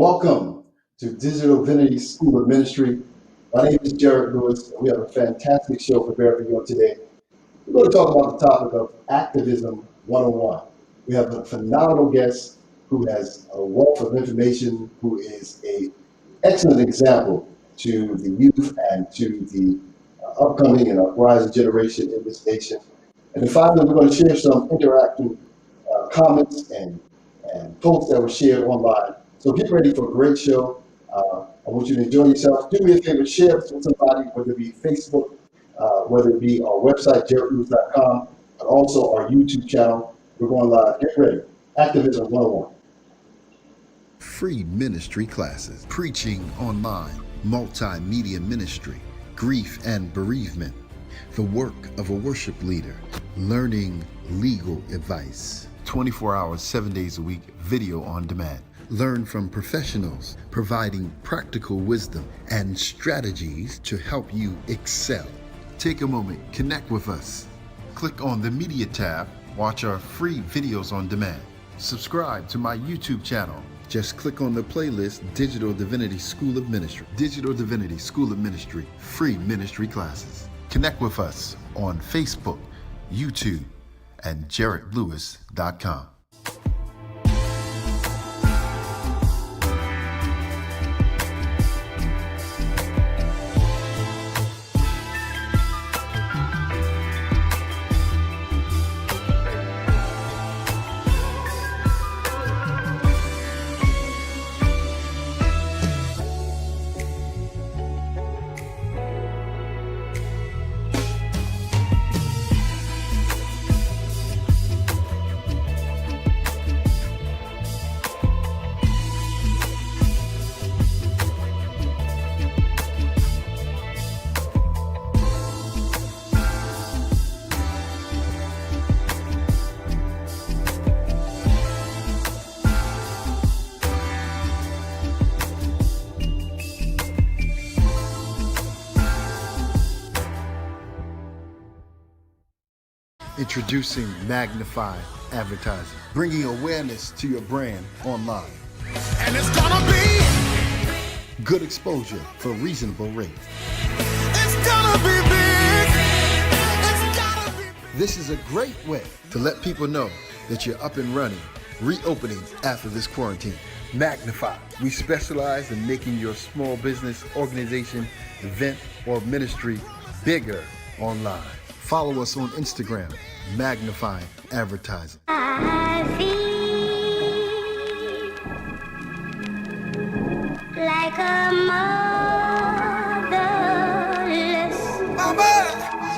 Welcome to Digital Divinity School of Ministry. My name is Jared Lewis, and we have a fantastic show prepared for you today. We're going to talk about the topic of Activism 101. We have a phenomenal guest who has a wealth of information, who is an excellent example to the youth and to the upcoming and uprising generation in this nation. And then finally, we're going to share some interactive comments and posts that were shared online. So get ready for a great show. I want you to enjoy yourself. Do me a favor, share this with somebody, whether it be Facebook, whether it be our website, jaredlewis.com, but also our YouTube channel. We're going live. Get ready. Activism 101. Free ministry classes, preaching online, multimedia ministry, grief and bereavement, the work of a worship leader, learning legal advice, 24 hours, 7 days a week, video on demand. Learn from professionals providing practical wisdom and strategies to help you excel. Take a moment, connect with us. Click on the media tab, watch our free videos on demand. Subscribe to my YouTube channel. Just click on the playlist Digital Divinity School of Ministry. Digital Divinity School of Ministry, free ministry classes. Connect with us on Facebook, YouTube, and jaredlewis.com. Introducing Magnify Advertising, bringing awareness to your brand online. And it's gonna be good exposure for reasonable rates. It's gonna be big. It's gotta be big. This is a great way to let people know that you're up and running, reopening after this quarantine. Magnify. We specialize in making your small business, organization, event, or ministry bigger online. Follow us on Instagram, Magnify Advertising. I feel like a motherless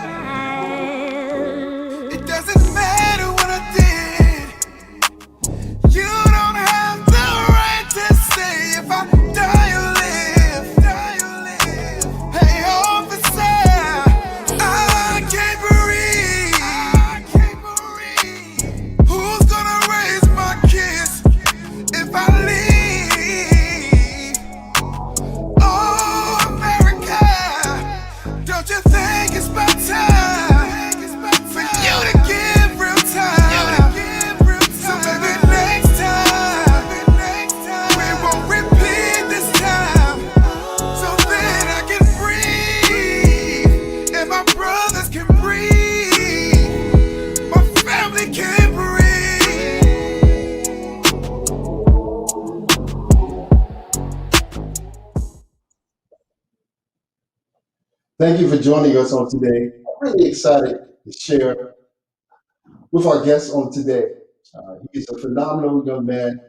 child. It doesn't matter what I did. You don't have the right to say if I die or live. Die or live. Hey, officer, I can't breathe. I can't breathe. Who's gonna raise my kids if I leave? Oh, America, don't you think it's about time for you to give real time? So maybe next time we won't repeat this time. So then I can breathe, and my brothers can breathe, my family can breathe. Thank you for joining us on today. I'm really excited to share with our guest on today. He's a phenomenal young man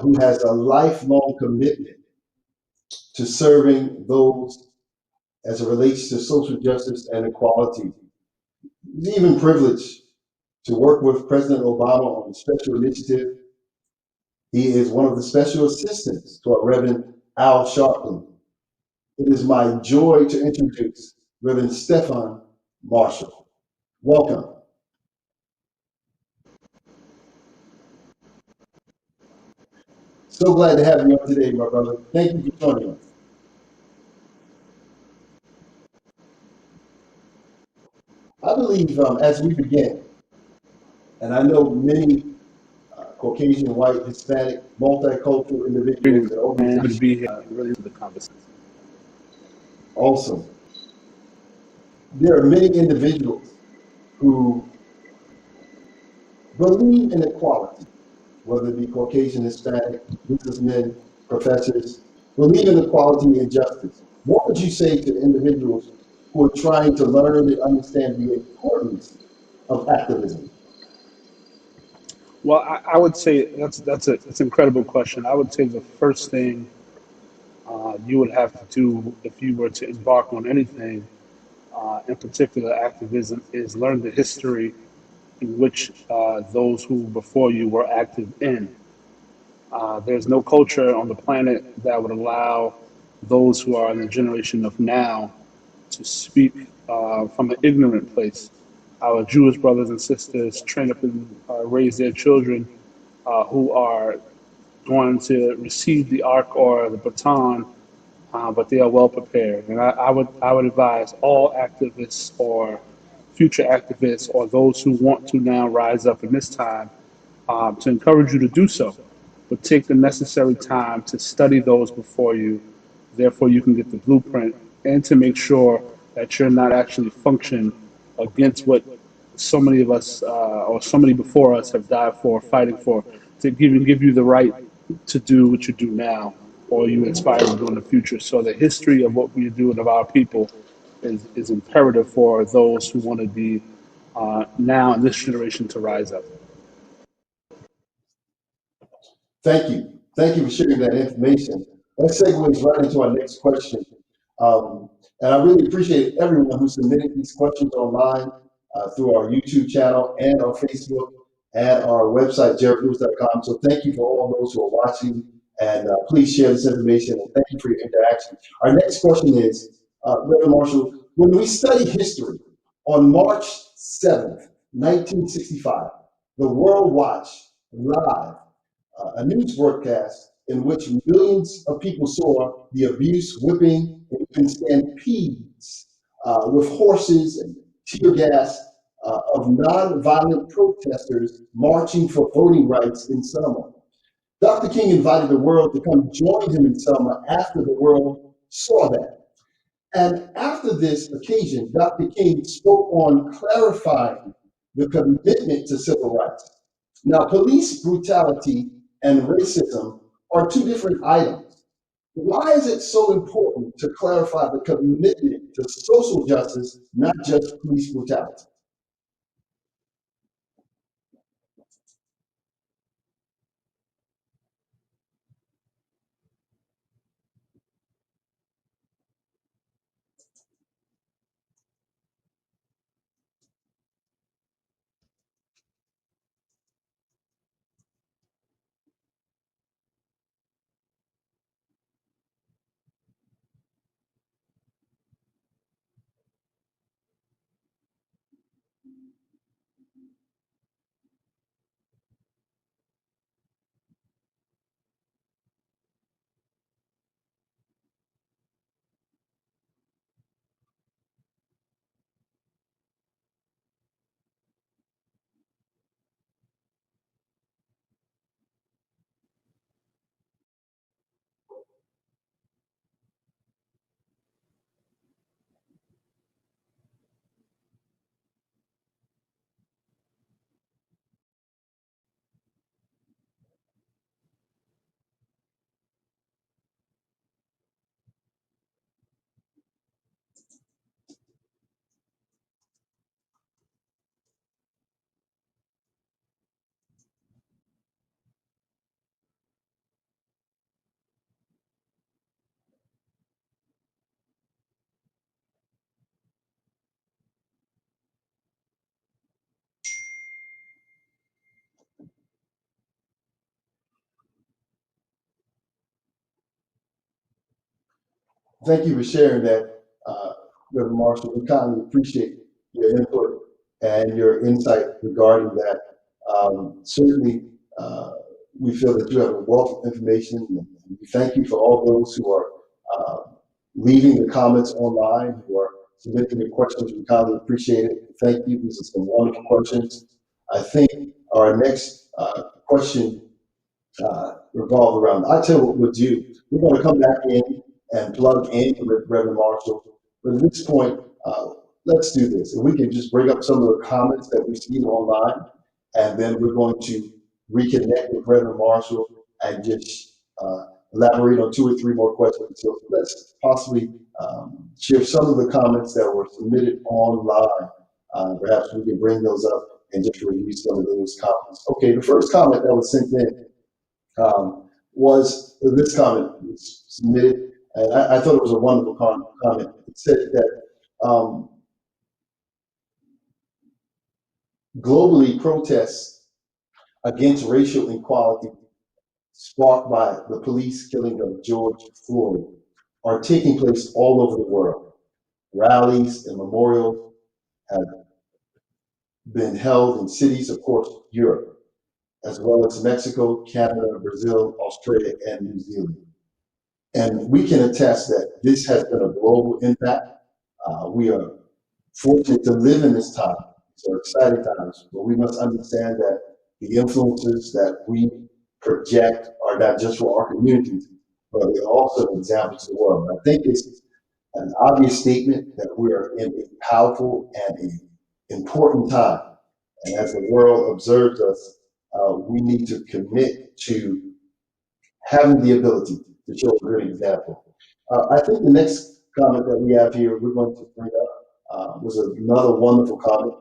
who has a lifelong commitment to serving those as it relates to social justice and equality. He's even privileged to work with President Obama on a special initiative. He is one of the special assistants to our Reverend Al Sharpton. It is my joy to introduce Reverend Stephan Marshall. Welcome. So glad to have you on today, my brother. Thank you for joining us. I believe as we begin, and I know many Caucasian, white, Hispanic, multicultural individuals Greetings, and man. Happy to organizations. be here. Really into the conversation. Awesome. There are many individuals who believe in equality, whether it be Caucasian, Hispanic, businessmen, professors, believe in equality and justice. What would you say to individuals who are trying to learn and understand the importance of activism? Well, I would say that's an incredible question. I would say the first thing you would have to do if you were to embark on anything, in particular activism, is learn the history in which those who before you were active in. There's no culture on the planet that would allow those who are in the generation of now to speak from an ignorant place. Our Jewish brothers and sisters train up and raise their children who are going to receive the ark or the baton, but they are well prepared. And I would advise all activists or future activists or those who want to now rise up in this time to encourage you to do so, but take the necessary time to study those before you. Therefore, you can get the blueprint and to make sure that you're not actually functioning against what so many of us or so many before us have died for, fighting for, to give you the right to do what you do now or you inspire to do in the future. So the history of what we do and of our people is imperative for those who want to be now in this generation to rise up. Thank you. Thank you for sharing that information. That segues right into our next question. And I really appreciate everyone who submitted these questions online through our YouTube channel and our Facebook and our website, jaredlewis.com. So thank you for all those who are watching, and please share this information, and thank you for your interaction. Our next question is, Reverend Marshall, when we study history, on March 7th, 1965, the world watched live a news broadcast in which millions of people saw the abuse, whipping, and even stampedes with horses and tear gas of non-violent protesters marching for voting rights in Selma. Dr. King invited the world to come join him in Selma after the world saw that. And after this occasion, Dr. King spoke on clarifying the commitment to civil rights. Now, police brutality and racism are two different items. Why is it so important to clarify the commitment to social justice, not just police brutality? Thank you for sharing that, Reverend Marshall. We kindly appreciate your input and your insight regarding that. Certainly, we feel that you have a wealth of information, and we thank you for all those who are uh, leaving the comments online, who are submitting the questions. We kindly appreciate it. Thank you. These are some wonderful questions. I think our next question revolved around. I tell you what we'll do. We're going to come back in and plug in with Reverend Marshall. But at this point, let's do this. If we can just bring up some of the comments that we've seen online, and then we're going to reconnect with Reverend Marshall and just elaborate on 2 or 3 more questions. So let's possibly share some of the comments that were submitted online. Perhaps we can bring those up and just review some of those comments. Okay, the first comment that was sent in was this comment was submitted, and I thought it was a wonderful comment. It said that globally, protests against racial inequality sparked by the police killing of George Floyd are taking place all over the world. Rallies and memorials have been held in cities, of course, Europe, as well as Mexico, Canada, Brazil, Australia, and New Zealand. And we can attest that this has been a global impact. We are fortunate to live in this time. These are exciting times, but we must understand that the influences that we project are not just for our communities, but they're also examples of the world. I think it's an obvious statement that we are in a powerful and an important time. And as the world observes us, we need to commit to having the ability to show a great example. I think the next comment that we have here, we're going to bring up, was another wonderful comment.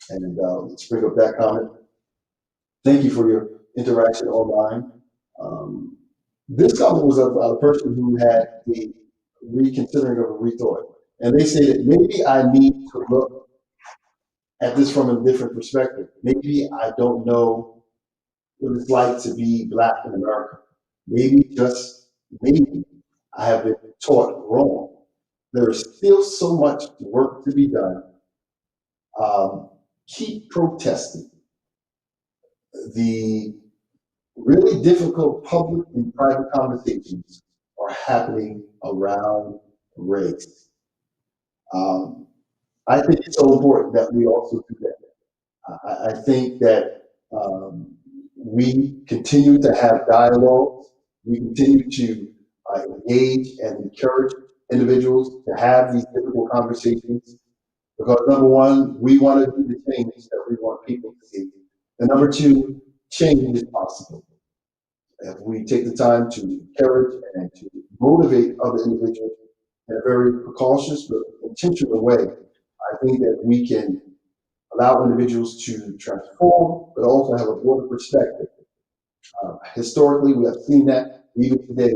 And let's bring up that comment. Thank you for your interaction online. This comment was about a person who had the reconsidering of a rethought. And they say that maybe I need to look at this from a different perspective. Maybe I don't know what it's like to be Black in America. Maybe, just maybe, I have been taught wrong. There is still so much work to be done. Keep protesting. The really difficult public and private conversations are happening around race. I think it's so important that we also do that. I think that we continue to have dialogues. We continue to engage and encourage individuals to have these difficult conversations. Because number one, we want to do the change that we want people to see. And number two, change is possible. If we take the time to encourage and to motivate other individuals in a very precautious but intentional way, I think that we can allow individuals to transform, but also have a broader perspective. Historically, we have seen that. Even today,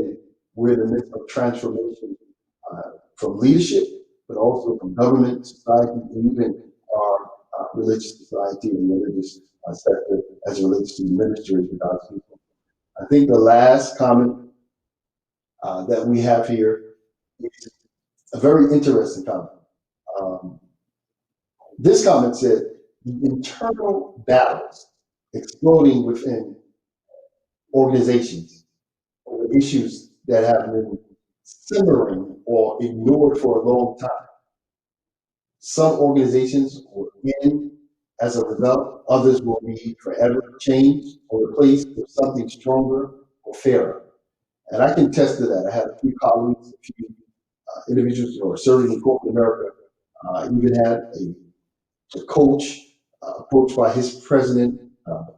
we're in the midst of transformation from leadership, but also from government, society, and even our religious society and religious sector as it relates to ministry to God's people. I think the last comment that we have here is a very interesting comment. This comment said, the internal battles exploding within organizations over issues that have been simmering or ignored for a long time. Some organizations will end as a result, others will be forever changed or replaced with something stronger or fairer. And I can attest to that. I had a few colleagues, a few individuals who are serving in corporate America, even had a coach approached by his president,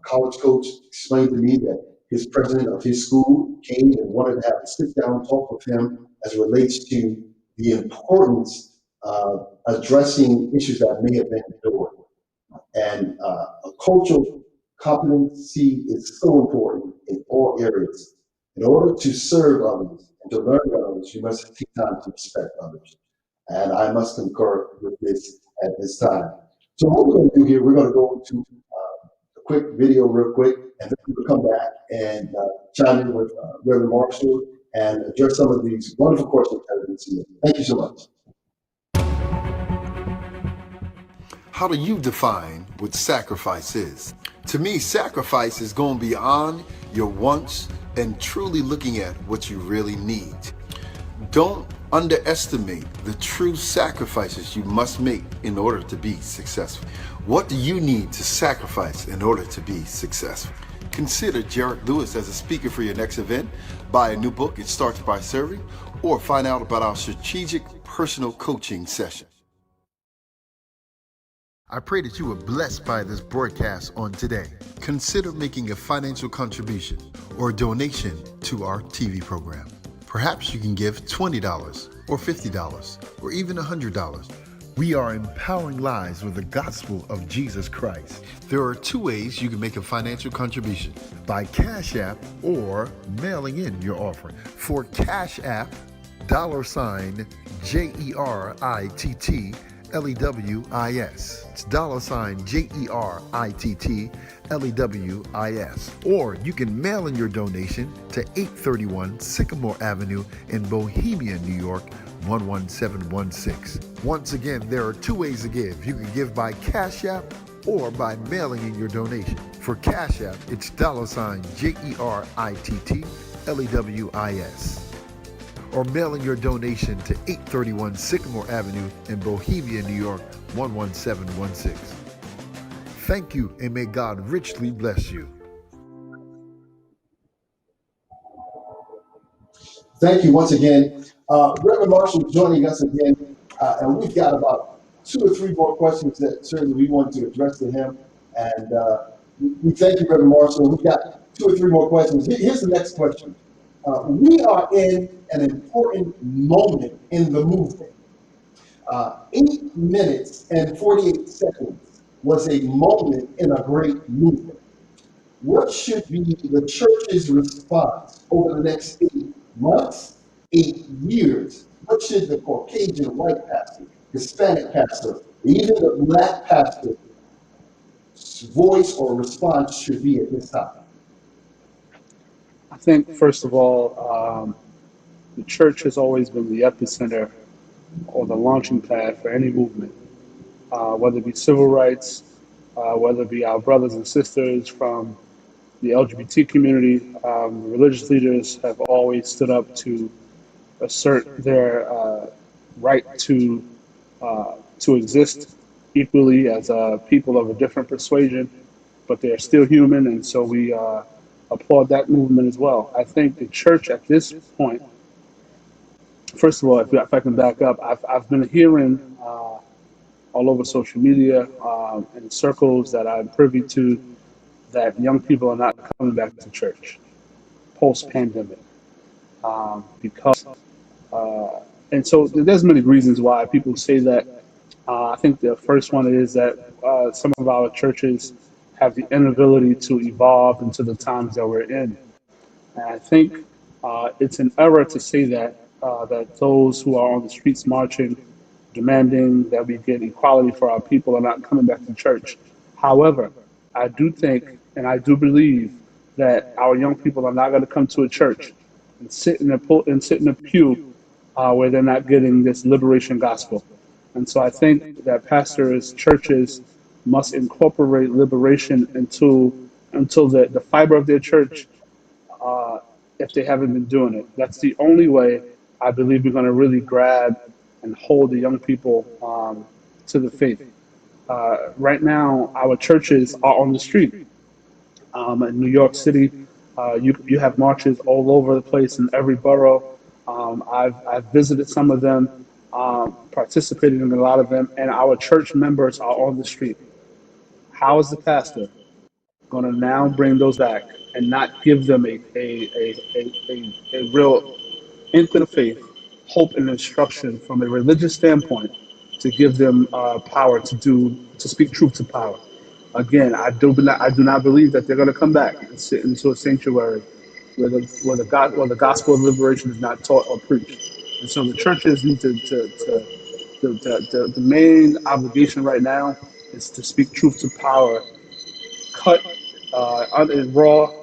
college coach, explained to me that his president of his school came and wanted to have a sit down talk with him as it relates to the importance of addressing issues that may have been ignored. And a cultural competency is so important in all areas. In order to serve others and to learn from others, you must take time to respect others. And I must concur with this at this time. So what we're going to do here, we're going to go to a quick video real quick, and then we'll come back and chime in with Reverend Marshall and address some of these wonderful questions that have been submitted. Thank you so much. How do you define what sacrifice is? To me, sacrifice is going beyond your wants and truly looking at what you really need. Don't underestimate the true sacrifices you must make in order to be successful. What do you need to sacrifice in order to be successful? Consider Jared Lewis as a speaker for your next event. Buy a new book, It Starts by Serving, or find out about our strategic personal coaching session. I pray that you were blessed by this broadcast on today. Consider making a financial contribution or donation to our TV program. Perhaps you can give $20 or $50 or even $100. We are empowering lives with the gospel of Jesus Christ. There are two ways you can make a financial contribution: by Cash App or mailing in your offering. For Cash App, $JERITT LEWIS. It's $JERITT LEWIS. Or you can mail in your donation to 831 Sycamore Avenue in Bohemia, New York, 11716. Once again, there are two ways to give. You can give by Cash App or by mailing in your donation. For Cash App, it's $JERITT LEWIS. Or mailing your donation to 831 Sycamore Avenue in Bohemia, New York, 11716. Thank you, and may God richly bless you. Thank you once again. Reverend Marshall joining us again, and we've got about 2 or 3 more questions that certainly we want to address to him. And we thank you, Reverend Marshall. We've got 2 or 3 more questions. Here's the next question. We are in an important moment in the movement. 8 minutes and 48 seconds was a moment in a great movement. What should be the church's response over the next 8 months, 8 years? What should the Caucasian white pastor, Hispanic pastor, even the black pastor's voice or response should be at this time? I think, first of all, the church has always been the epicenter or the launching pad for any movement, whether it be civil rights, whether it be our brothers and sisters from the LGBT community. Religious leaders have always stood up to assert their right to exist equally as people of a different persuasion, but they are still human, and so we applaud that movement as well. I think the church at this point, first of all, if I can back up, I've been hearing all over social media in circles that I'm privy to that young people are not coming back to church post-pandemic because, and so there's many reasons why people say that. I think the first one is that some of our churches have the inability to evolve into the times that we're in. And I think it's an error to say that those who are on the streets marching, demanding that we get equality for our people, are not coming back to church. However, I do think and I do believe that our young people are not going to come to a church and sit in a pew where they're not getting this liberation gospel. And so I think that pastors, churches must incorporate liberation into the fiber of their church if they haven't been doing it. That's the only way I believe we're going to really grab and hold the young people to the faith. Right now, our churches are on the street. In New York City, you have marches all over the place in every borough. I've visited some of them, participated in a lot of them, and our church members are on the street. How is the pastor going to now bring those back and not give them a real infant of faith, hope, and instruction from a religious standpoint to give them power to speak truth to power? Again, I do not believe that they're going to come back and sit into a sanctuary where the gospel of liberation is not taught or preached. And so the churches need the main obligation right now is to speak truth to power, uncut, raw.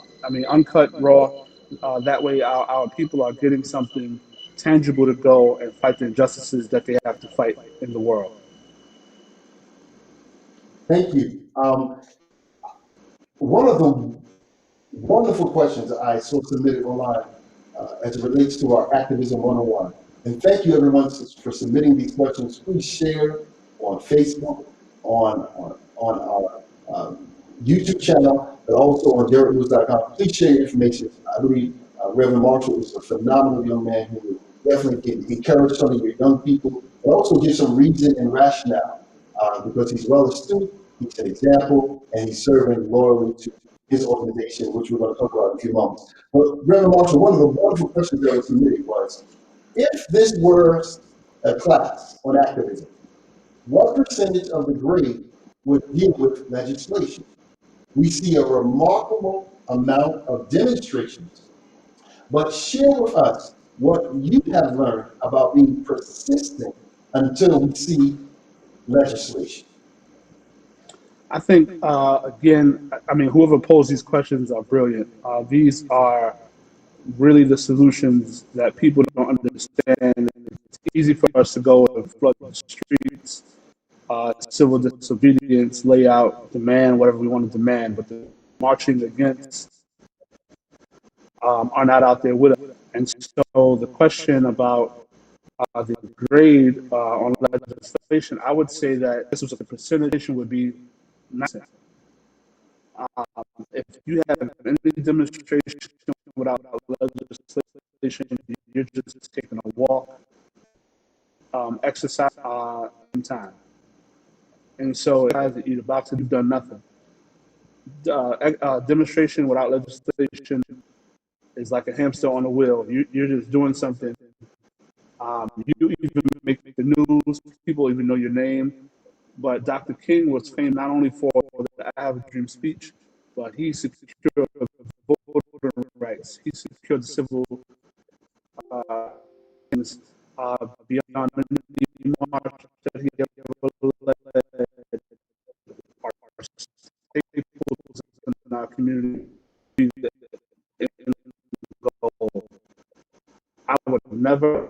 That way our people are getting something tangible to go and fight the injustices that they have to fight in the world. Thank you. One of the wonderful questions I saw submitted online as it relates to our Activism 101. And thank you everyone for submitting these questions. Please share on Facebook, on our YouTube channel, but also on DerekLewis.com. Please share your information. I believe Reverend Marshall is a phenomenal young man who definitely can encourage some of your young people, but also give some reason and rationale because he's well astute, he's an example, and he's serving loyally to his organization, which we're going to talk about in a few moments. But Reverend Marshall, one of the wonderful questions that was submitted was, if this were a class on activism, what percentage of the grade would deal with legislation? We see a remarkable amount of demonstrations, but share with us what you have learned about being persistent until we see legislation. I think, again, I mean, whoever posed these questions are brilliant. These are really the solutions that people don't understand. It's easy for us to go and flood the streets, civil disobedience, lay out, demand whatever we want to demand, but the marching against are not out there with us. And so the question about the grade on legislation, I would say that this was a percentage would be 9%. If you have any demonstration without legislation, you're just taking a walk, exercise, in time. And so it has to eat a box and you've done nothing. Demonstration without legislation is like a hamster on a wheel. You're just doing something. You even make the news, people even know your name. But Dr. King was famed not only for the I Have a Dream speech, but he secured voter rights. He secured the civil things beyond any march that he ever led. Our staples in our community. I would never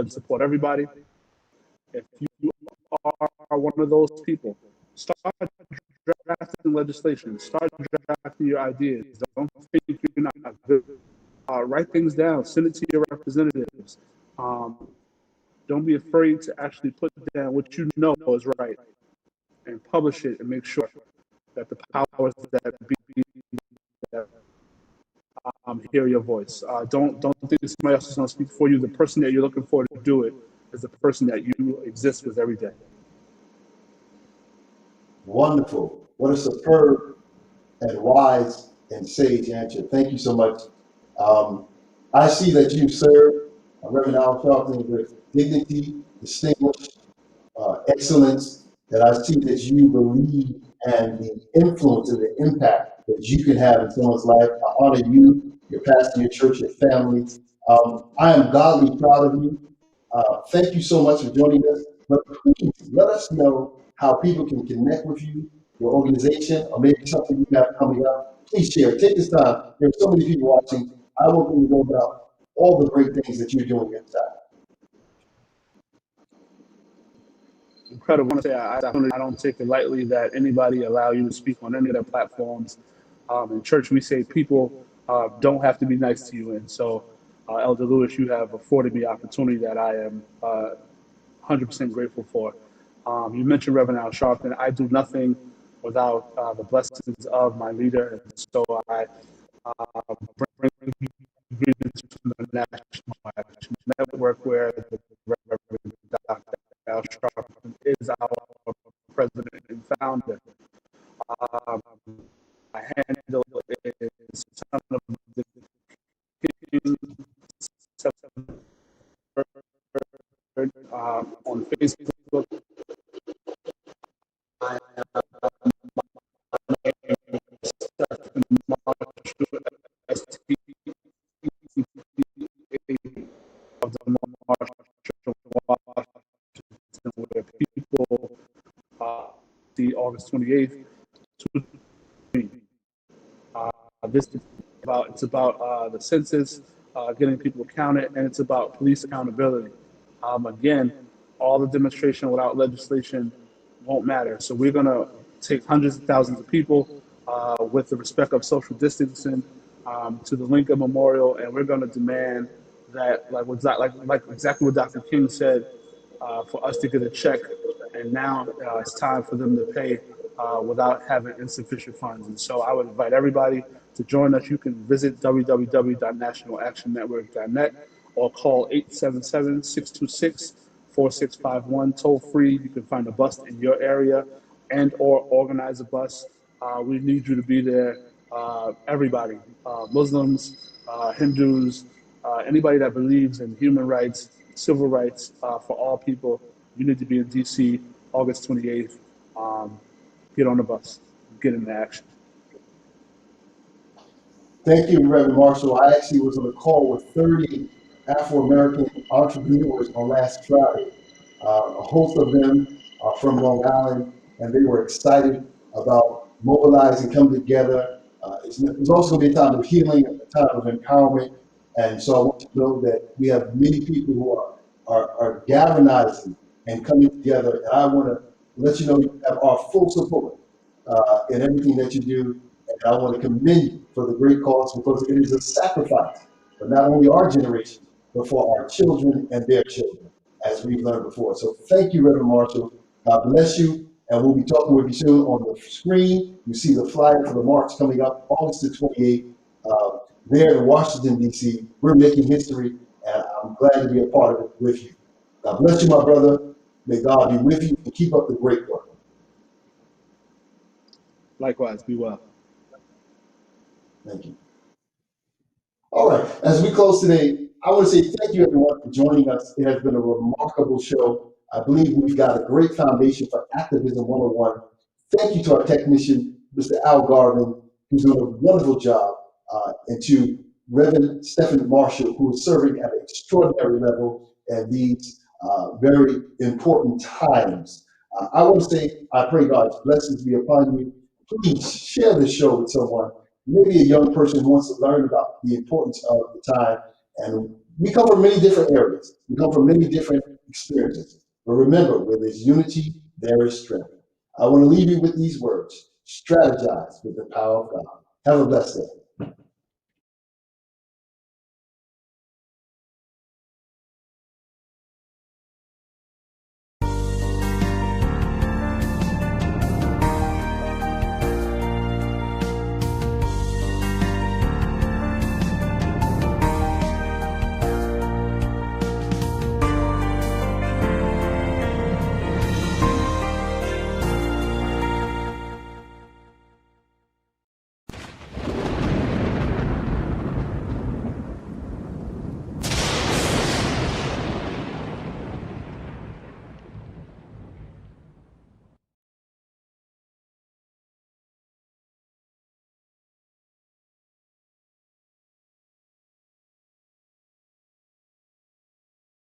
support everybody. If you are one of those people, start drafting legislation. Start drafting your ideas. Don't think you're not good. Write things down. Send it to your representatives. Don't be afraid to actually put down what you know is right and publish it and make sure that the powers that be that hear your voice. Don't think somebody else is going to speak for you. The person that you're looking for to do it is the person that you exist with every day. Wonderful. What a superb and wise and sage answer. Thank you so much. I see that you serve Reverend Al Sharpton with dignity, distinguished excellence, and I see that you believe and the influence and the impact that you can have in someone's life. I honor you, your pastor, your church, your family. I am godly proud of you. Thank you so much for joining us. But please let us know how people can connect with you, your organization, or maybe something you have coming up. Please share. Take this time. There's so many people watching. I want them to know about all the great things that you're doing inside. Incredible. I don't take it lightly that anybody allow you to speak on any of their platforms. In church, we say people don't have to be nice to you. And so, Elder Lewis, you have afforded me opportunity that I am 100% grateful for. You mentioned Reverend Al Sharpton. I do nothing without the blessings of my leader. And so I bring greetings from the National Action Network, where the Reverend Dr. Al Sharpton is our president and founder. My handle is Son of the King, on Facebook. Of the March Washington, where people see August 28th. This is about the census, getting people counted, and it's about police accountability. Again, all the demonstration without legislation won't matter. So we're going to take hundreds of thousands of people with the respect of social distancing to the Lincoln Memorial, and we're going to demand that, like exactly what Dr. King said, for us to get a check, and now it's time for them to pay without having insufficient funds. And so I would invite everybody to join us. You can visit www.nationalactionnetwork.net or call 877-626-4651 toll free. You can find a bus in your area and or organize a bus. We need you to be there. Everybody, Muslims, Hindus, anybody that believes in human rights, civil rights for all people, you need to be in DC August 28th. Get on the bus, get into action. Thank you, Reverend Marshall. I actually was on a call with 30 Afro-American entrepreneurs on last Friday. A host of them are from Long Island, and they were excited about mobilizing, coming together. It's also going to be a time of healing, a time of empowerment. And so I want you to know that we have many people who are galvanizing and coming together. And I want to let you know you have our full support in everything that you do. And I want to commend you for the great cause, because it is a sacrifice for not only our generation, but for our children and their children, as we've learned before. So thank you, Reverend Marshall. God bless you. And we'll be talking with you soon. On the screen, you see the flyer for the march coming up August the 28th there in Washington, D.C. We're making history, and I'm glad to be a part of it with you. God bless you, my brother. May God be with you and keep up the great work. Likewise, be well. Thank you. All right, as we close today, I want to say thank you, everyone, for joining us. It has been a remarkable show. I believe we've got a great foundation for Activism 101. Thank you to our technician, Mr. Al Garvin, who's doing a wonderful job, and to Reverend Stephen Marshall, who is serving at an extraordinary level at these very important times. I want to say, I pray God's blessings be upon you. Please share this show with someone, maybe a young person who wants to learn about the importance of the time. And we come from many different areas. We come from many different experiences. But remember, where there's unity, there is strength. I want to leave you with these words: strategize with the power of God. Have a blessed day.